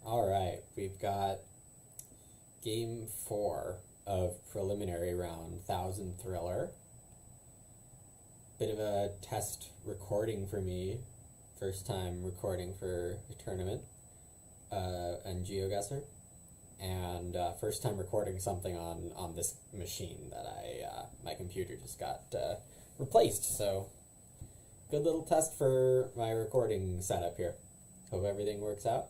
All right, we've got game 4 of preliminary round 1000 Thriller. Bit of a test recording for me. First time recording for a tournament and GeoGuessr. And first time recording something on this machine that my computer just got replaced. So good little test for my recording setup here. Hope everything works out.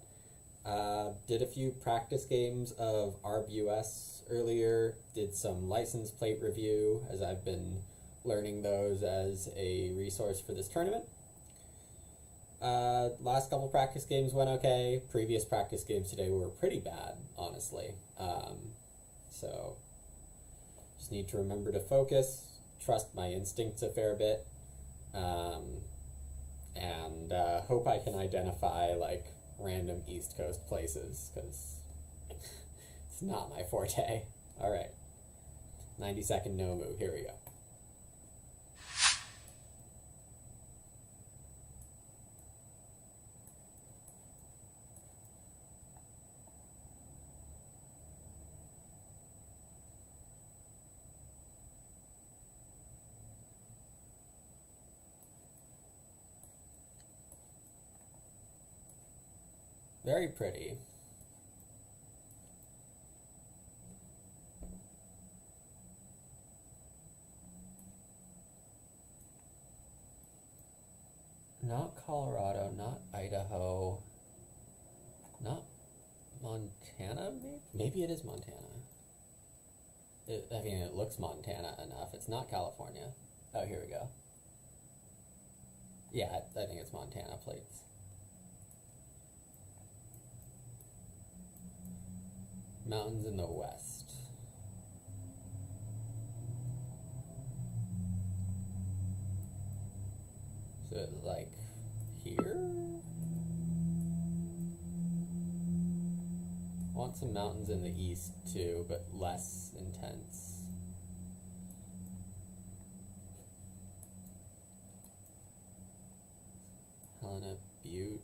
Did a few practice games of ARBUS earlier, did some license plate review as I've been learning those as a resource for this tournament. Last couple practice games went okay. Previous practice games today were pretty bad, honestly. So just need to remember to focus, trust my instincts a fair bit, and hope I can identify like random East Coast places, because it's not my forte. All right, 90-second no move. Here we go. Very pretty. Not Colorado, not Idaho, not Montana, maybe? Maybe it is Montana. I mean, it looks Montana enough. It's not California. Oh, here we go. Yeah, I think it's Montana plates. Mountains in the west. So it's like here? Want some mountains in the east too, but less intense. Helena Butte.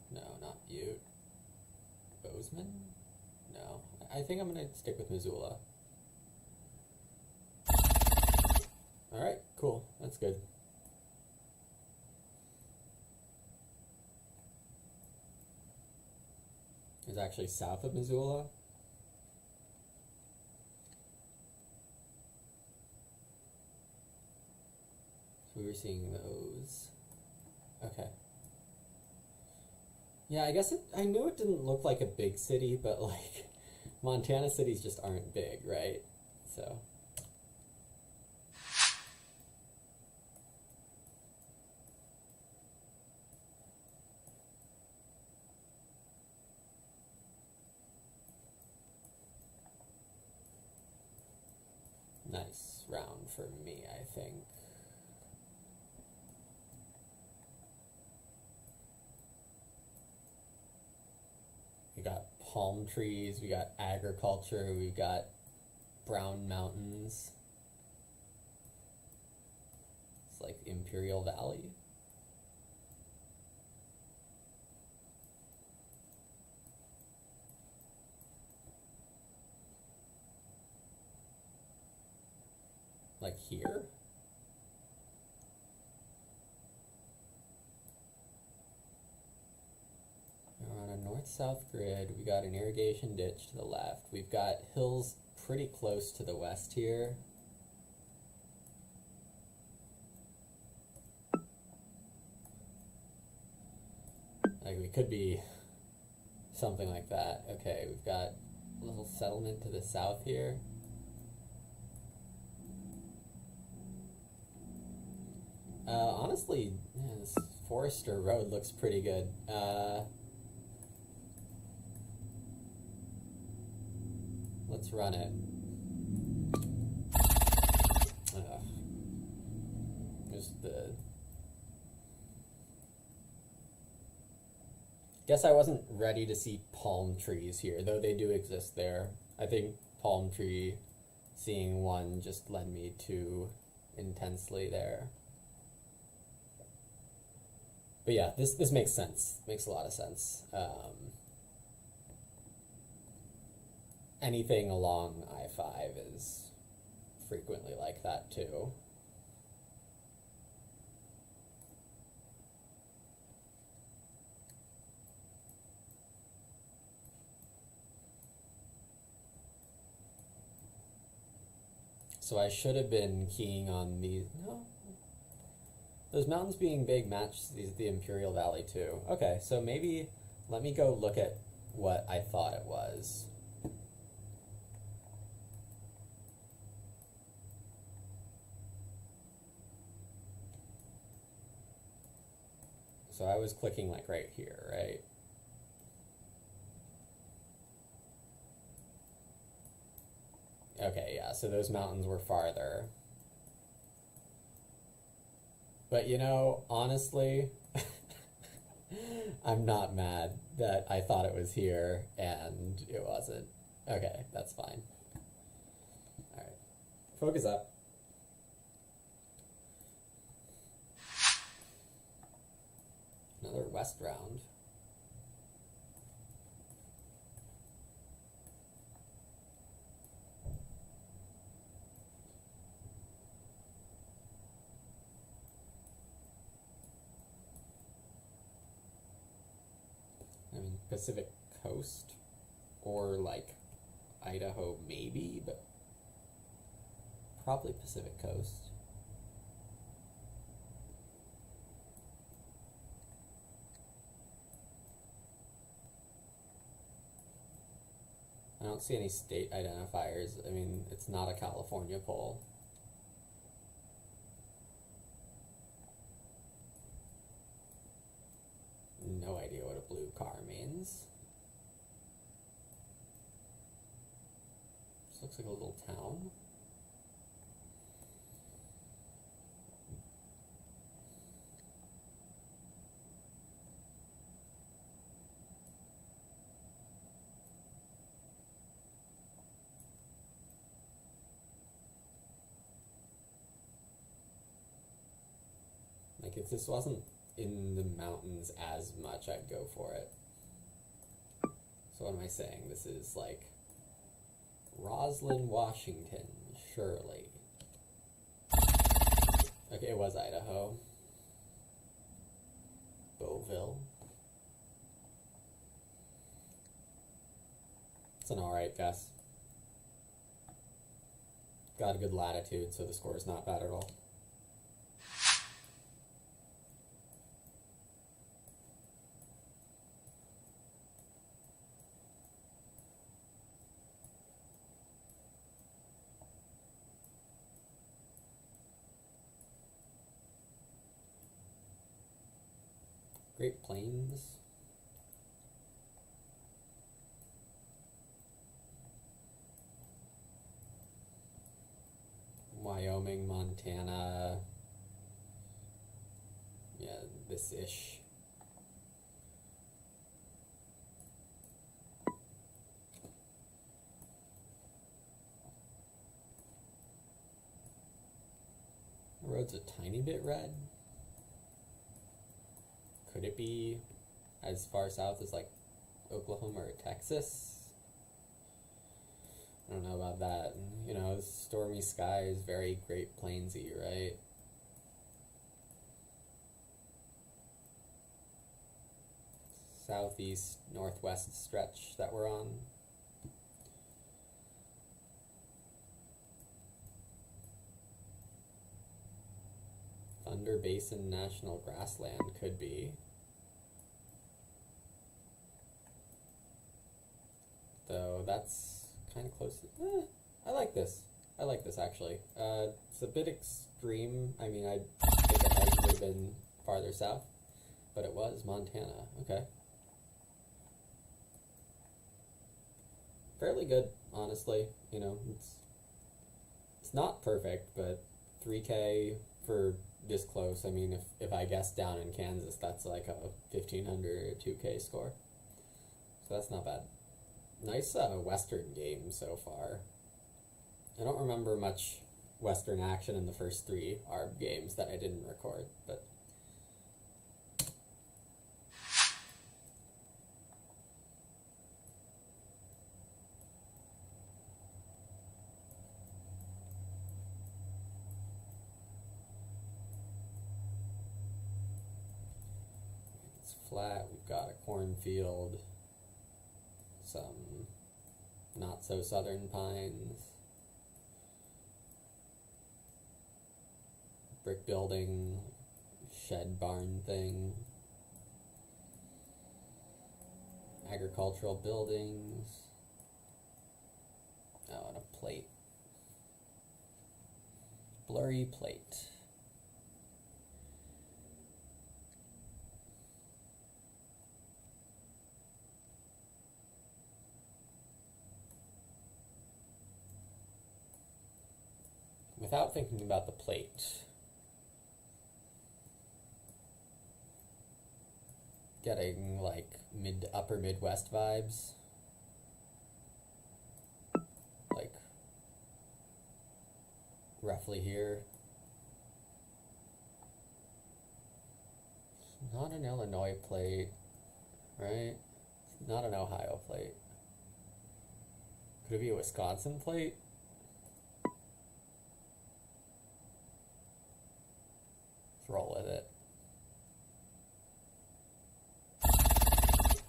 No, not Butte. Bozeman? No. I think I'm going to stick with Missoula. Alright, cool. That's good. It's actually south of Missoula. So we were seeing those. Okay. Yeah, I guess I knew it didn't look like a big city, but like Montana cities just aren't big, right? So nice round for me, I think. We got palm trees, we got agriculture, we got brown mountains. It's like Imperial Valley. Like here? We're on a north-south grid. We got an irrigation ditch to the left. We've got hills pretty close to the west here. Like we could be something like that. Okay, we've got a little settlement to the south here. Honestly, this Forester Road looks pretty good. Let's run it. Just the... Guess I wasn't ready to see palm trees here, though they do exist there. I think palm tree, seeing one just led me too intensely there. But yeah, this makes sense. Makes a lot of sense. Anything along I-5 is frequently like that too. So I should have been keying on these. No, those mountains being big match the Imperial Valley too. Okay, so maybe let me go look at what I thought it was. So I was clicking like right here, right? Okay, yeah, so those mountains were farther. But you know, honestly, I'm not mad that I thought it was here and it wasn't. Okay, that's fine. Alright, focus up. Another west round. I mean, Pacific Coast or like Idaho maybe, but probably Pacific Coast. I don't see any state identifiers. I mean, it's not a California poll. No idea what a blue car means. This looks like a little town. Like, if this wasn't in the mountains as much, I'd go for it. So what am I saying? This is like Roslyn, Washington, surely. Okay, it was Idaho. Beauville. It's an alright guess. Got a good latitude, so the score is not bad at all. Great Plains. Wyoming, Montana. Yeah, this-ish. The road's a tiny bit red. Could it be as far south as like Oklahoma or Texas? I don't know about that. You know, stormy skies, very Great Plainsy, right? Southeast, northwest stretch that we're on. Thunder Basin National Grassland could be. Though that's kind of close. I like this. I like this actually. It's a bit extreme. I mean, I think it might have been farther south, but it was Montana. Okay. Fairly good, honestly. You know, it's not perfect, but 3K for this close. I mean, if I guess down in Kansas, that's like a 1,500 2K score. So that's not bad. Nice Western game so far. I don't remember much Western action in the first 3 ARB games that I didn't record, but flat, we've got a cornfield, some not so southern pines, brick building, shed barn thing, agricultural buildings, oh, and a plate, blurry plate. Without thinking about the plate, getting like upper Midwest vibes, like roughly here. It's not an Illinois plate, right? It's not an Ohio plate. Could it be a Wisconsin plate? Roll with it.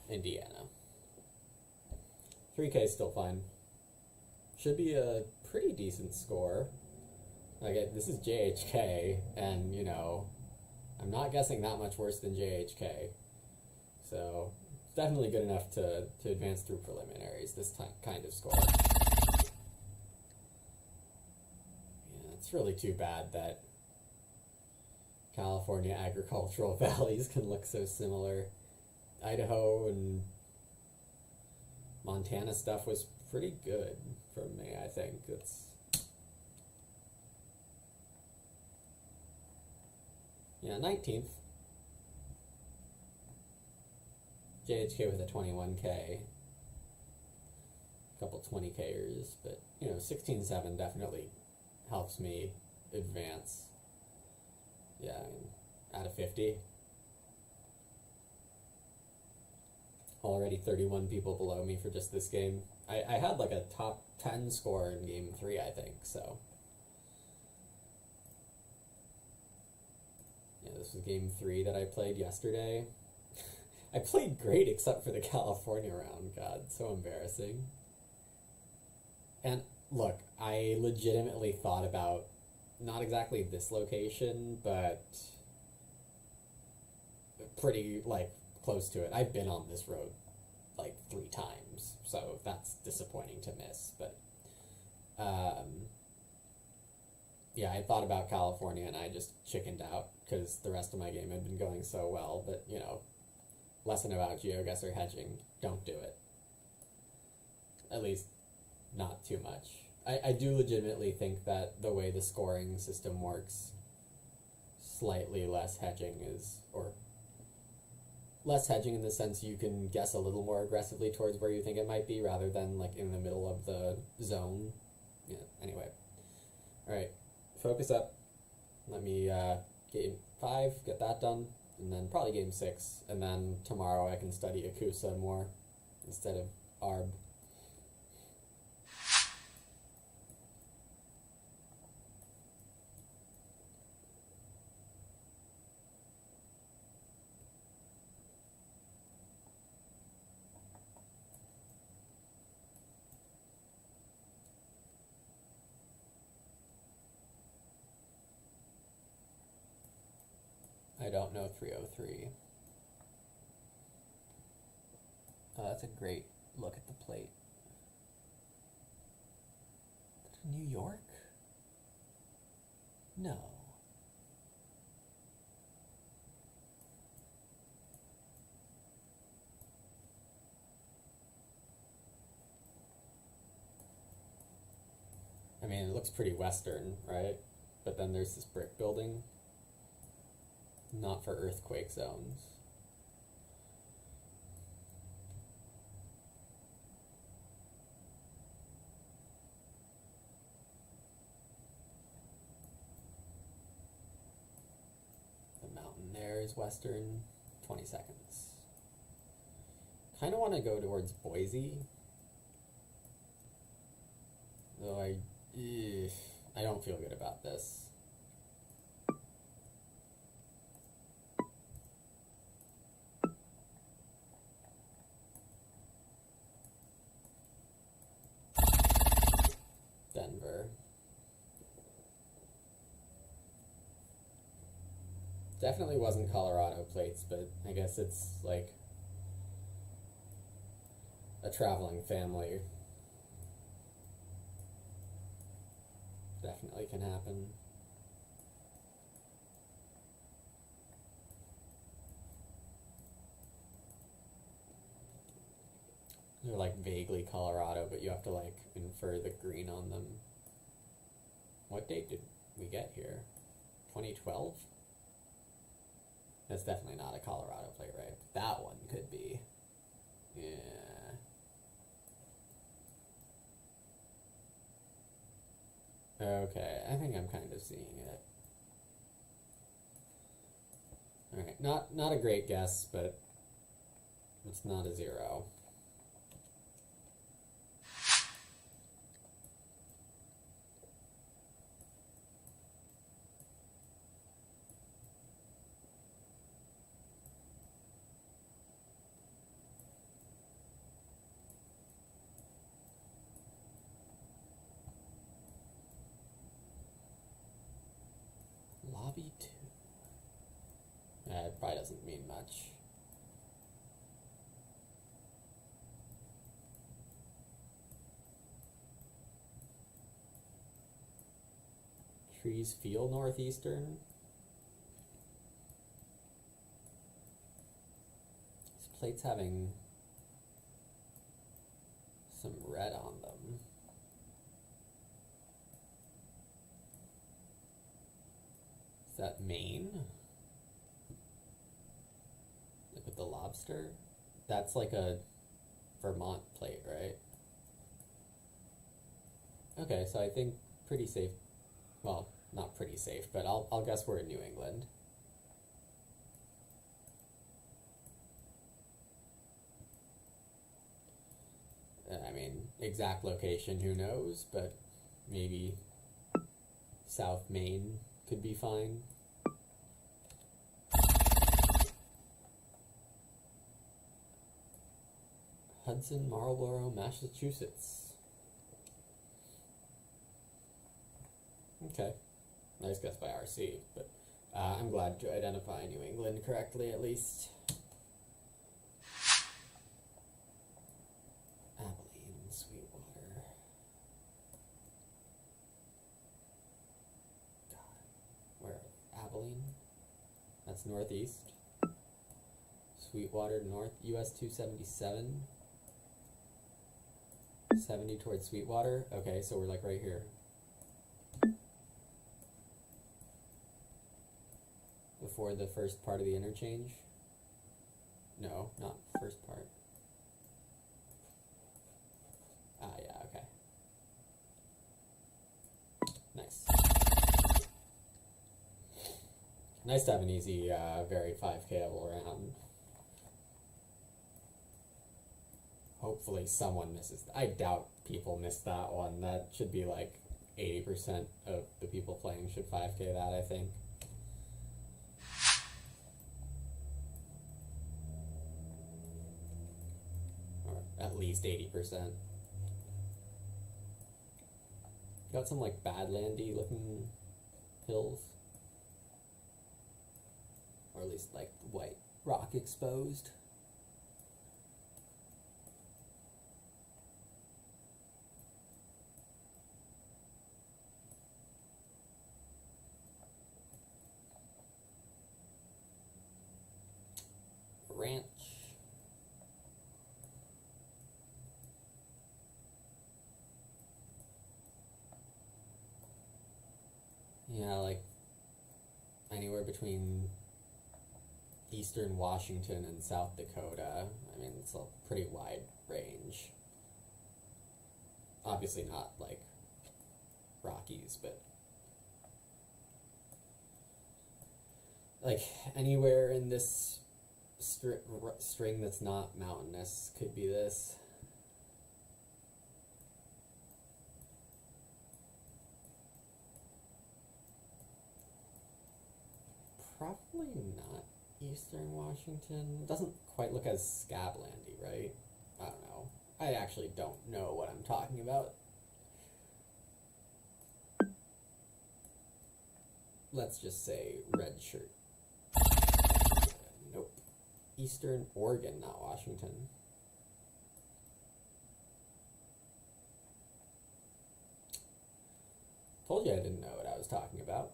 Indiana. 3K is still fine. Should be a pretty decent score. Like, this is JHK, and, you know, I'm not guessing that much worse than JHK. So, it's definitely good enough to advance through preliminaries, this kind of score. Yeah, it's really too bad that California agricultural valleys can look so similar. Idaho and Montana stuff was pretty good for me, I think. It's, yeah, 19th. JHK with a 21K. A couple 20Kers, but, you know, 16.7 definitely helps me advance. Yeah, I mean, out of 50. Already 31 people below me for just this game. I had like a top 10 score in game 3, I think, so. Yeah, this was game 3 that I played yesterday. I played great except for the California round. God, so embarrassing. And look, I legitimately thought about not exactly this location, but pretty, like, close to it. I've been on this road, like, 3 times, so that's disappointing to miss, but, yeah, I thought about California, and I just chickened out, because the rest of my game had been going so well, but, you know, lesson about GeoGuessr hedging, don't do it. At least, not too much. I do legitimately think that the way the scoring system works, slightly less hedging is, or less hedging in the sense you can guess a little more aggressively towards where you think it might be rather than like in the middle of the zone. Yeah, anyway. Alright, focus up. Let me game 5, get that done, and then probably game 6, and then tomorrow I can study Akusa more instead of ARB. I don't know 303. Oh, that's a great look at the plate. New York? No. I mean, it looks pretty Western, right? But then there's this brick building. Not for earthquake zones. The mountain there is Western. 20 seconds. Kind of want to go towards Boise. Though I don't feel good about this. Definitely wasn't Colorado plates, but I guess it's like a traveling family. Definitely can happen. They're like vaguely Colorado, but you have to like infer the green on them. What date did we get here? 2012? That's definitely not a Colorado plate, right? That one could be. Yeah. Okay, I think I'm kind of seeing it. Alright, not a great guess, but it's not a 0. Lobby 2. It probably doesn't mean much. Trees feel northeastern. This plate's having some red on them. Is that Maine? Like with the lobster? That's like a Vermont plate, right? Okay, so I think pretty safe. Well, not pretty safe, but I'll guess we're in New England. I mean, exact location, who knows, but maybe South Maine could be fine. Hudson, Marlborough, Massachusetts. Okay, nice guess by RC, but I'm glad to identify New England correctly at least. Abilene, Sweetwater. God, where? Abilene? That's northeast. Sweetwater, north, US 277. 70 towards Sweetwater. Okay, so we're like right here. Before the first part of the interchange? No, not first part. Ah, yeah, okay. Nice. Nice to have an easy, very 5K-able round. Hopefully someone misses. I doubt people missed that one. That should be like 80% of the people playing should 5K that, I think. Or at least 80%. Got some like Badlandy looking hills. Or at least like white rock exposed. Ranch. Yeah, like anywhere between eastern Washington and South Dakota. I mean, it's a pretty wide range. Obviously not like Rockies, but like anywhere in this string that's not mountainous could be this. Probably not eastern Washington. It doesn't quite look as Scablandy, right? I don't know. I actually don't know what I'm talking about. Let's just say red shirt. Eastern Oregon, not Washington. Told you I didn't know what I was talking about.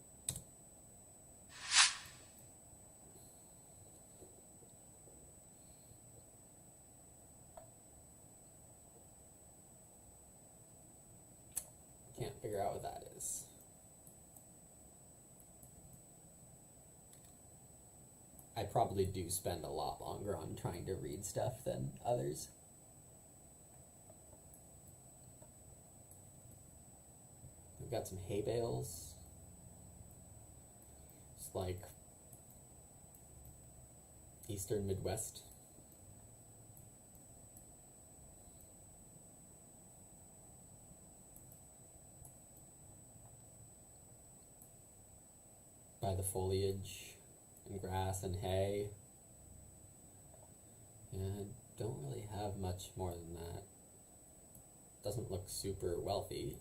Can't figure out what that is. I probably do spend a lot longer on trying to read stuff than others. We've got some hay bales. It's like Eastern Midwest. By the foliage and grass and hay. And I don't really have much more than that. Doesn't look super wealthy.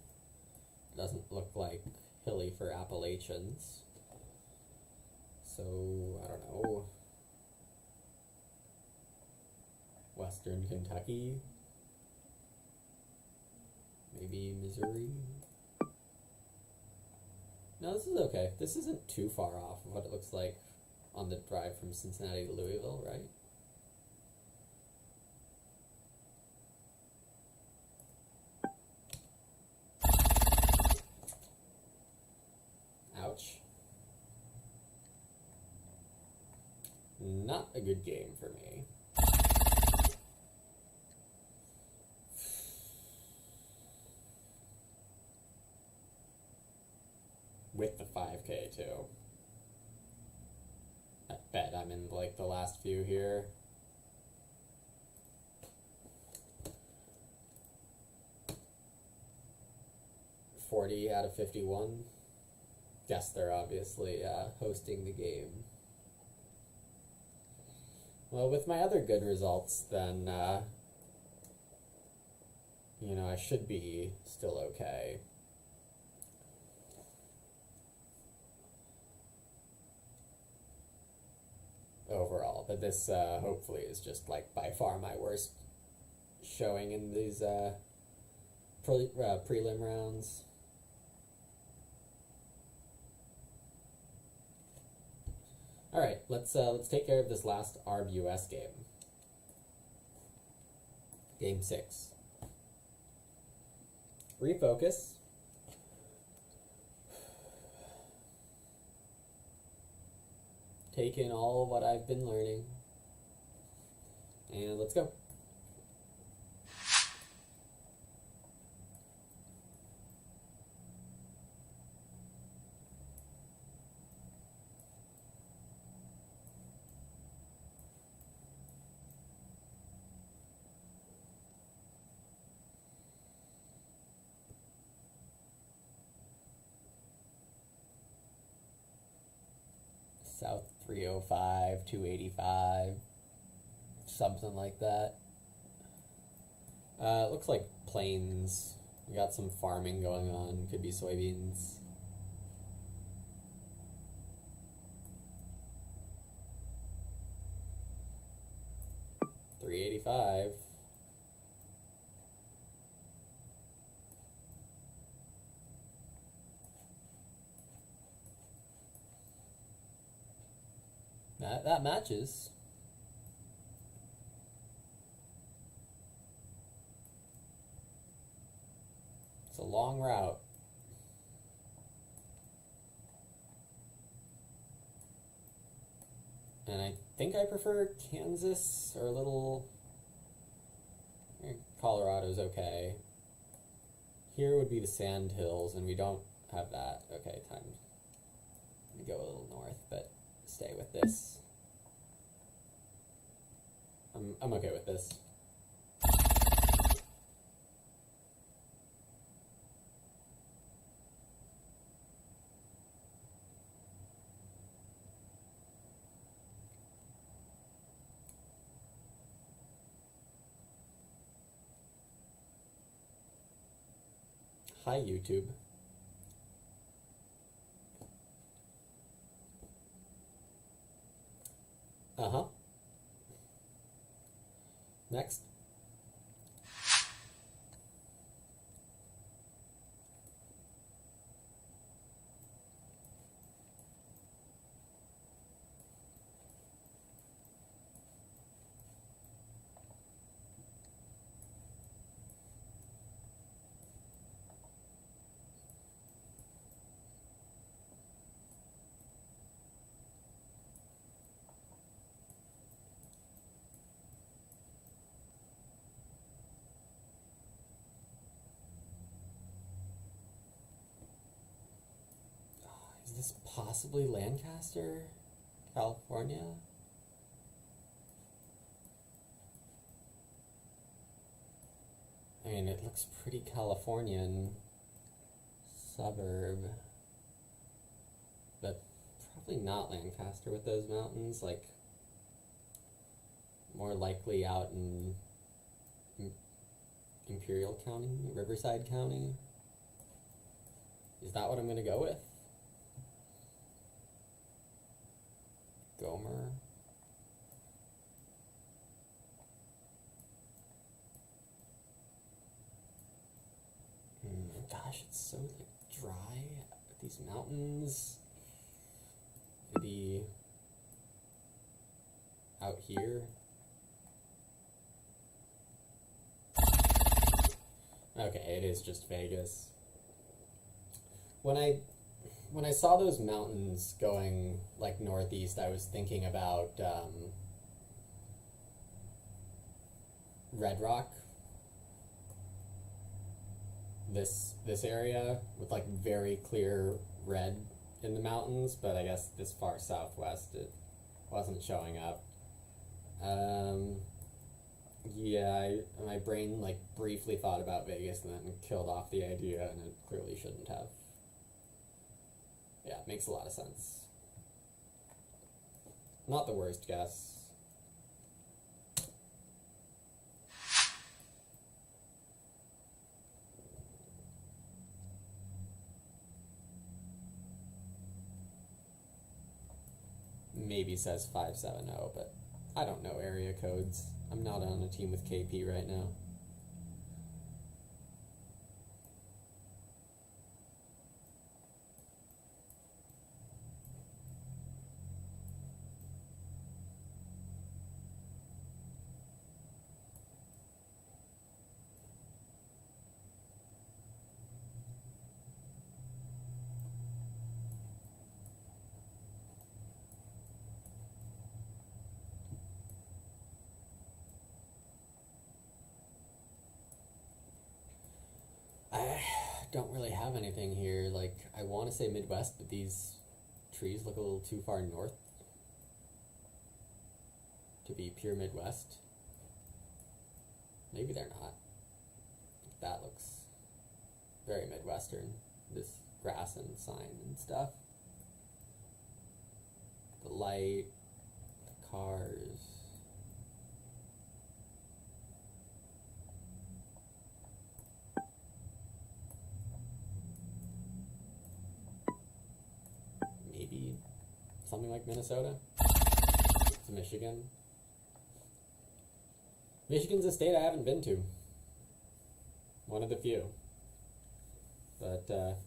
Doesn't look like hilly for Appalachians. So, I don't know. Western Kentucky? Maybe Missouri? No, this is okay. This isn't too far off of what it looks like on the drive from Cincinnati to Louisville, right? Ouch. Not a good game for me. With the 5K too. I bet I'm in like the last few here. $40 out of 51. Guess they're obviously hosting the game. Well, with my other good results, then, you know, I should be still okay. Overall, but this hopefully is just like by far my worst showing in these prelim rounds. All right, let's take care of this last ARB-US game. Game 6. Refocus. Take in all of what I've been learning. And let's go. South 305, 285, something like that. It looks like plains. We got some farming going on. Could be soybeans. $3.85. That matches. It's a long route. And I think I prefer Kansas or a little... Colorado's okay. Here would be the Sand Hills, and we don't have that. Okay, time to go a little north, but stay with this. I'm okay with this. Hi, YouTube. Uh-huh. Next. Is this possibly Lancaster, California? I mean, it looks pretty Californian suburb, but probably not Lancaster with those mountains. Like, more likely out in Imperial County, Riverside County. Is that what I'm gonna go with? Gomer. Gosh, it's so like dry. These mountains. Maybe out here. Okay, it is just Vegas. When I saw those mountains going like northeast, I was thinking about Red Rock. This area with like very clear red in the mountains, but I guess this far southwest it wasn't showing up. Yeah, my brain like briefly thought about Vegas and then killed off the idea, and it clearly shouldn't have. Yeah, it makes a lot of sense. Not the worst guess. Maybe says 570, but I don't know area codes. I'm not on a team with KP right now. I don't really have anything here. Like, I want to say Midwest, but these trees look a little too far north to be pure Midwest. Maybe they're not. That looks very Midwestern. This grass and sign and stuff. The light, the cars. Maybe something like Minnesota to Michigan. Michigan's a state I haven't been to. One of the few. But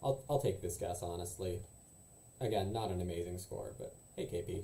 I'll take this guess, honestly. Again, not an amazing score, but hey, KP.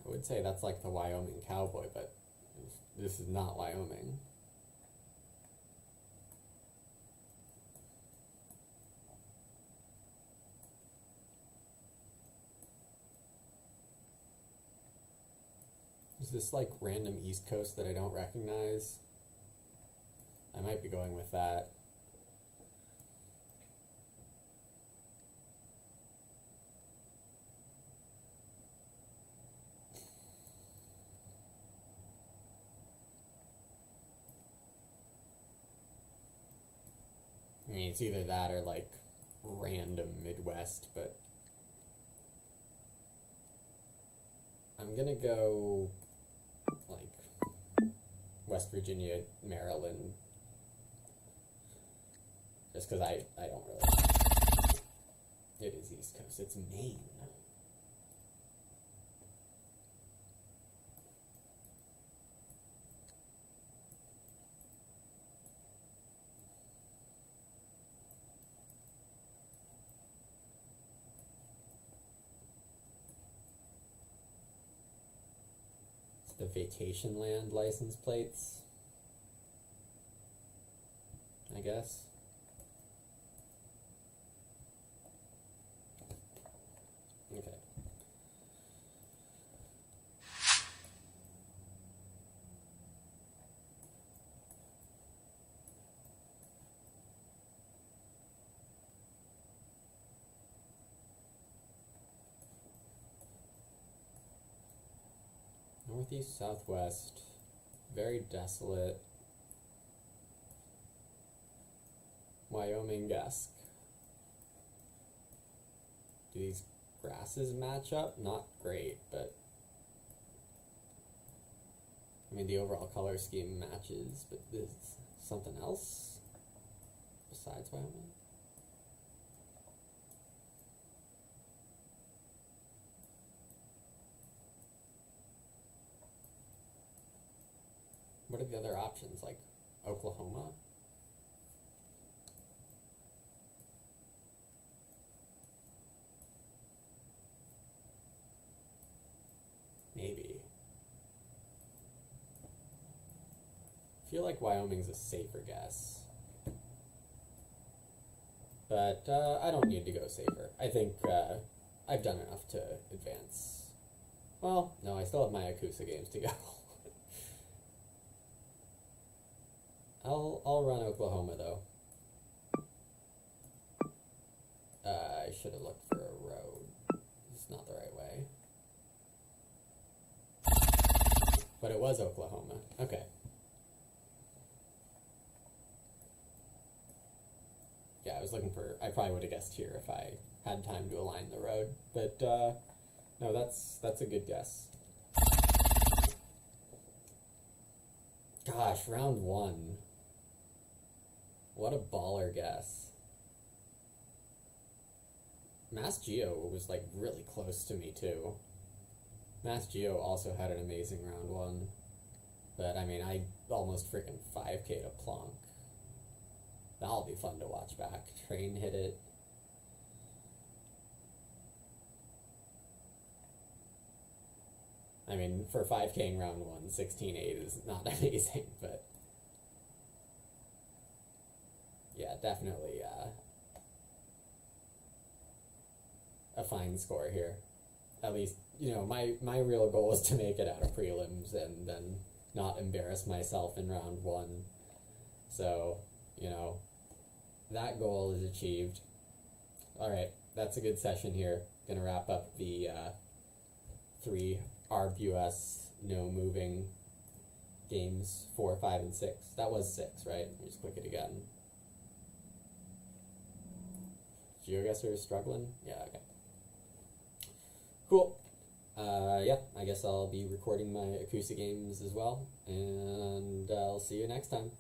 I would say that's like the Wyoming cowboy, but this is not Wyoming. Is this like random East Coast that I don't recognize? I might be going with that. mean, it's either that or like random Midwest, but I'm gonna go like West Virginia, Maryland, just because I don't really. It is East Coast. It's Maine. The vacation land license plates, I guess. Okay. Northeast, southwest, very desolate. Wyoming-esque. Do these grasses match up? Not great, but I mean the overall color scheme matches, but there's something else besides Wyoming. What are the other options, like Oklahoma? Maybe. I feel like Wyoming's a safer guess. But I don't need to go safer. I think I've done enough to advance. Well, no, I still have my Akusa games to go. I'll run Oklahoma though. I should have looked for a road. It's not the right way. But it was Oklahoma. Okay. Yeah, I was looking for. I probably would have guessed here if I had time to align the road. But no, that's a good guess. Gosh, round one. What a baller guess. Mass Geo was like really close to me too. Mass Geo also had an amazing round one. But I mean, I almost freaking 5K to Plonk. That'll be fun to watch back. Train hit it. I mean, for 5K in round one, 16.8 is not amazing, but yeah, definitely a fine score here. At least, you know, my real goal is to make it out of prelims and then not embarrass myself in round one. So, you know, that goal is achieved. Alright, that's a good session here. Gonna wrap up the 3 ARB-US no moving games, 4, 5, and 6. That was 6, right? Let me just click it again. GeoGuessr is struggling? Yeah, okay. Cool. Yeah, I guess I'll be recording my Akusa games as well, and I'll see you next time.